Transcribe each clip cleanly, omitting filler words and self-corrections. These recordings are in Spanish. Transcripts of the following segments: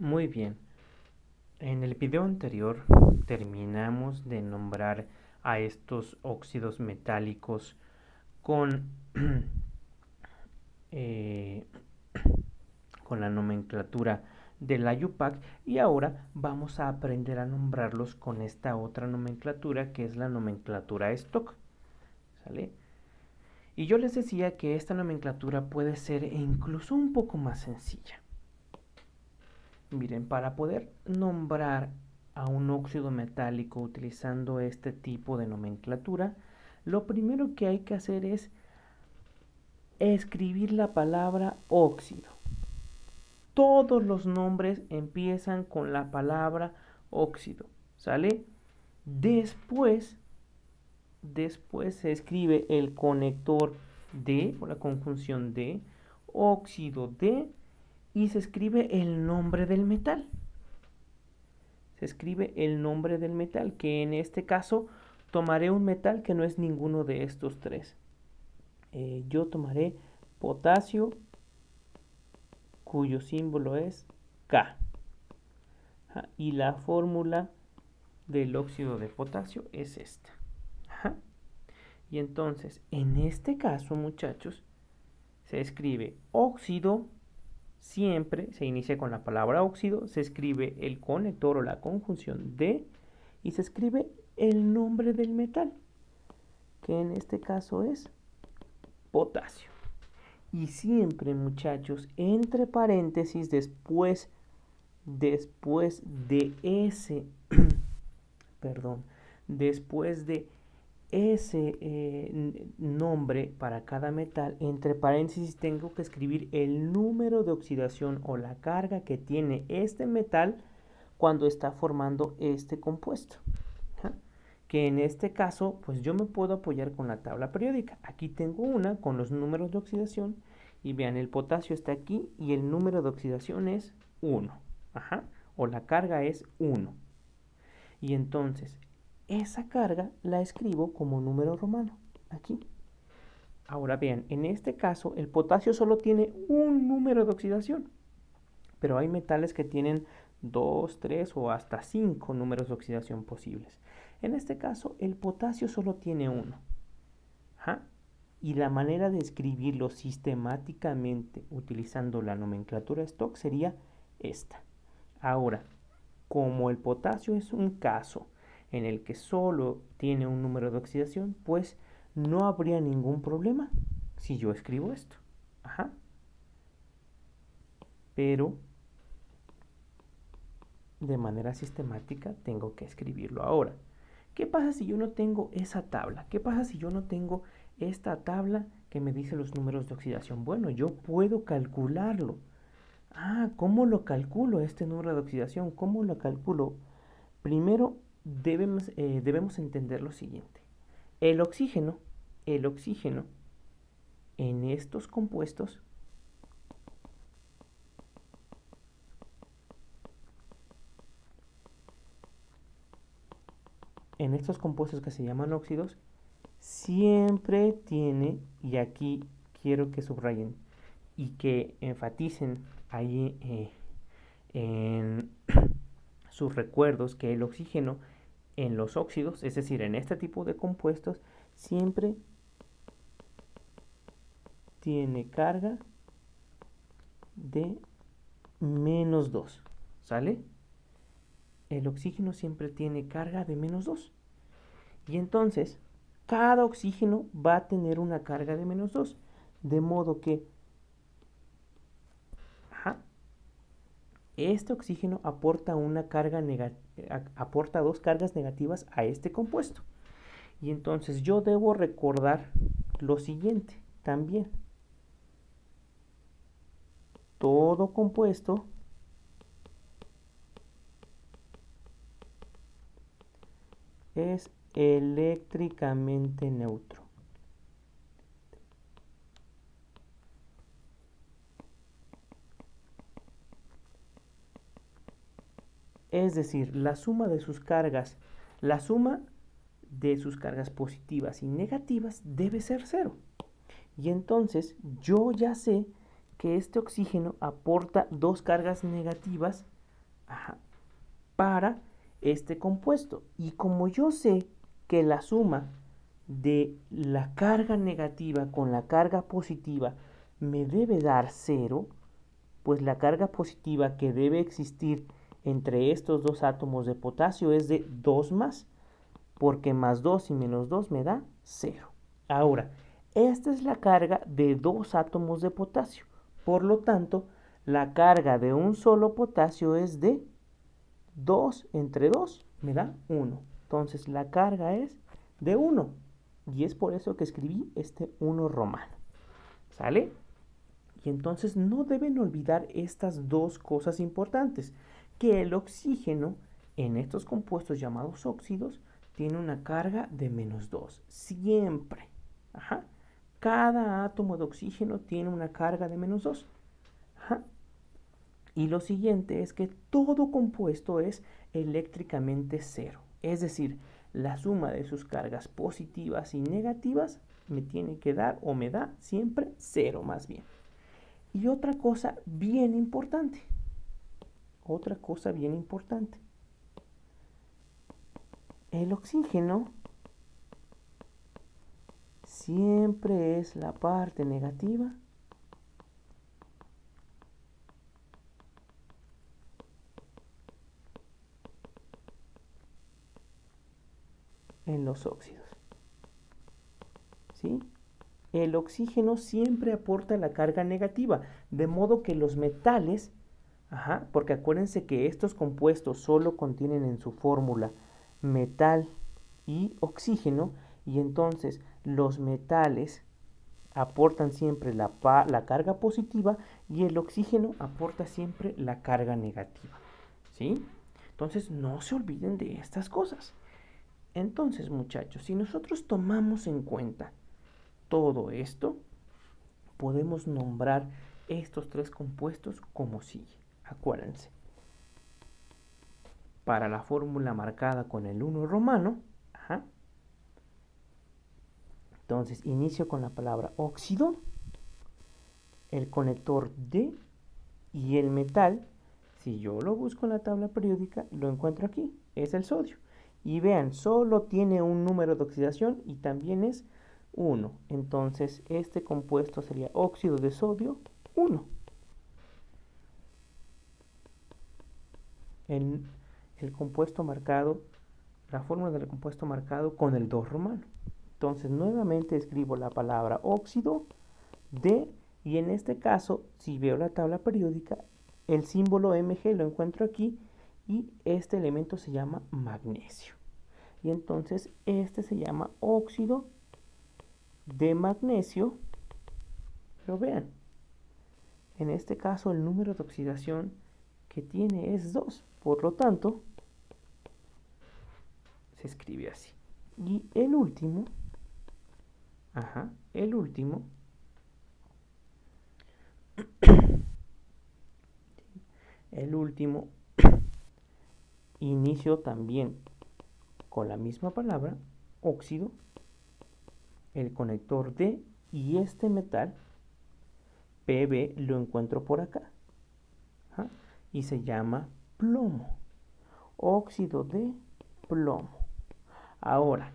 Muy bien. En el video anterior terminamos de nombrar a estos óxidos metálicos con, eh, con la nomenclatura de la IUPAC y ahora vamos a aprender a nombrarlos con esta otra nomenclatura que es la nomenclatura stock. ¿Sale? Y yo les decía que esta nomenclatura puede ser incluso un poco más sencilla. Miren, para poder nombrar a un óxido metálico utilizando este tipo de nomenclatura, lo primero que hay que hacer es escribir la palabra óxido. Todos los nombres empiezan con la palabra óxido, ¿sale? Después se escribe el conector de, o la conjunción de, óxido de, y se escribe el nombre del metal. Se escribe el nombre del metal, que en este caso tomaré un metal que no es ninguno de estos tres. Yo tomaré potasio, cuyo símbolo es K. Y la fórmula del óxido de potasio es esta. Y entonces, en este caso, muchachos, se escribe óxido, siempre se inicia con la palabra óxido, se escribe el conector o la conjunción de, y se escribe el nombre del metal, que en este caso es potasio. Y siempre, muchachos, entre paréntesis, después de ese, perdón, después de ese nombre para cada metal, entre paréntesis tengo que escribir el número de oxidación o la carga que tiene este metal cuando está formando este compuesto. Que en este caso, pues yo me puedo apoyar con la tabla periódica. Aquí tengo una con los números de oxidación y vean, el potasio está aquí y el número de oxidación es 1. O la carga es 1. Y entonces, esa carga la escribo como número romano, aquí. Ahora vean, en este caso el potasio solo tiene un número de oxidación, pero hay metales que tienen 2, 3 o hasta 5 números de oxidación posibles. En este caso el potasio solo tiene uno. Y la manera de escribirlo sistemáticamente utilizando la nomenclatura stock sería esta. Ahora, como el potasio es un caso en el que solo tiene un número de oxidación, pues no habría ningún problema si yo escribo esto. Pero de manera sistemática tengo que escribirlo ahora. ¿Qué pasa si yo no tengo esa tabla? ¿Qué pasa si yo no tengo esta tabla que me dice los números de oxidación? Bueno, yo puedo calcularlo. ¿Cómo lo calculo este número de oxidación? ¿Cómo lo calculo? Primero debemos entender lo siguiente. El oxígeno en estos compuestos que se llaman óxidos, siempre tiene, y aquí quiero que subrayen y que enfaticen ahí en sus recuerdos, que el oxígeno en los óxidos, es decir, en este tipo de compuestos, siempre tiene carga de -2, ¿sale? El oxígeno siempre tiene carga de -2. Y entonces, cada oxígeno va a tener una carga de -2. De modo que este oxígeno aporta aporta 2 cargas negativas a este compuesto. Y entonces yo debo recordar lo siguiente también. Todo compuesto es eléctricamente neutro. Es decir, la suma de sus cargas positivas y negativas debe ser 0. Y entonces yo ya sé que este oxígeno aporta 2 cargas negativas ajá, para este compuesto. Y como yo sé que la suma de la carga negativa con la carga positiva me debe dar 0, pues la carga positiva que debe existir entre estos dos átomos de potasio es de 2 más, porque más 2 y menos 2 me da 0. Ahora, esta es la carga de dos átomos de potasio. Por lo tanto, la carga de un solo potasio es de 2 entre 2 me da 1. Entonces la carga es de 1. Y es por eso que escribí este 1 romano. ¿Sale? Y entonces no deben olvidar estas dos cosas importantes. Que el oxígeno en estos compuestos llamados óxidos tiene una carga de menos 2. Siempre. Ajá. Cada átomo de oxígeno tiene una carga de menos 2. Ajá. Y lo siguiente es que todo compuesto es eléctricamente cero. Es decir, la suma de sus cargas positivas y negativas me tiene que dar o me da siempre 0 más bien. Y otra cosa bien importante. El oxígeno siempre es la parte negativa en los óxidos. ¿Sí? El oxígeno siempre aporta la carga negativa, de modo que los metales, ajá, porque acuérdense que estos compuestos solo contienen en su fórmula metal y oxígeno, y entonces los metales aportan siempre la carga positiva y el oxígeno aporta siempre la carga negativa. ¿Sí? Entonces no se olviden de estas cosas. Entonces, muchachos, si nosotros tomamos en cuenta todo esto, podemos nombrar estos tres compuestos como sigue. Acuérdense. Para la fórmula marcada con el 1 romano, ajá, entonces inicio con la palabra óxido, el conector D y el metal. Si yo lo busco en la tabla periódica, lo encuentro aquí, es el sodio. Y vean, solo tiene un número de oxidación y también es 1. Entonces, este compuesto sería óxido de sodio 1. El compuesto marcado, la fórmula del compuesto marcado con el 2 romano. Entonces, nuevamente escribo la palabra óxido de, y en este caso, si veo la tabla periódica, el símbolo Mg lo encuentro aquí y este elemento se llama magnesio. Y entonces este se llama óxido de magnesio. Pero vean, en este caso el número de oxidación que tiene es 2. Por lo tanto, se escribe así. Y el último, el último inicio también con la misma palabra, óxido, el conector D y este metal, Pb, lo encuentro por acá. Ajá, y se llama plomo. Óxido de plomo. Ahora,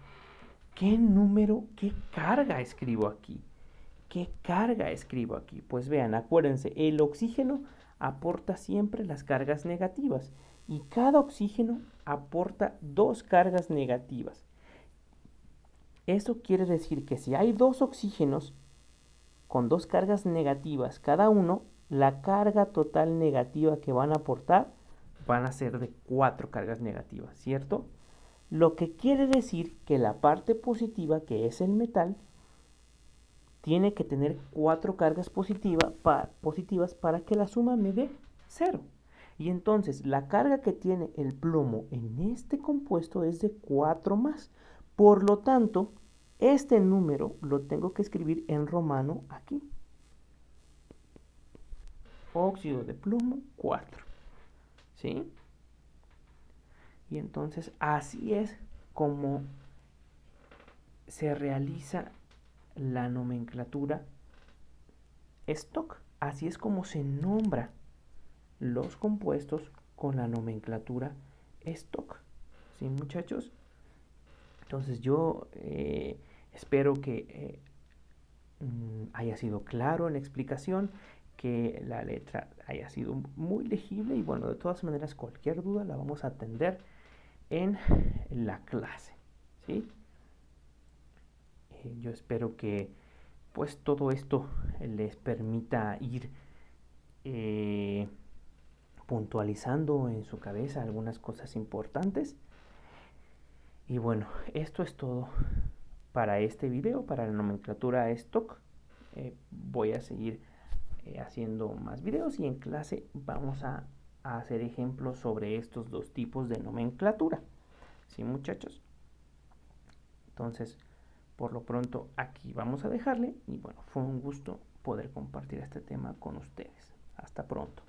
qué carga escribo aquí? ¿Qué carga escribo aquí? Pues vean, acuérdense, el oxígeno aporta siempre las cargas negativas y cada oxígeno aporta dos cargas negativas. Eso quiere decir que si hay dos oxígenos con dos cargas negativas cada uno, la carga total negativa que van a aportar van a ser de 4 cargas negativas, ¿cierto? Lo que quiere decir que la parte positiva, que es el metal, tiene que tener 4 cargas positivas para que la suma me dé 0. Y entonces la carga que tiene el plomo en este compuesto es de 4 más. Por lo tanto, este número lo tengo que escribir en romano aquí. Óxido de plomo 4. ¿Sí? Y entonces así es como se realiza la nomenclatura stock. Así es como se nombra los compuestos con la nomenclatura stock. ¿Sí, muchachos? Entonces yo espero que haya sido claro en la explicación, que la letra haya sido muy legible y bueno, de todas maneras cualquier duda la vamos a atender en la clase, ¿sí? Yo espero que pues todo esto les permita ir puntualizando en su cabeza algunas cosas importantes. Y bueno, esto es todo para este video, para la nomenclatura stock. Voy a seguir haciendo más videos y en clase vamos a hacer ejemplos sobre estos dos tipos de nomenclatura. ¿Sí, muchachos? Entonces, por lo pronto aquí vamos a dejarle y bueno, fue un gusto poder compartir este tema con ustedes. Hasta pronto.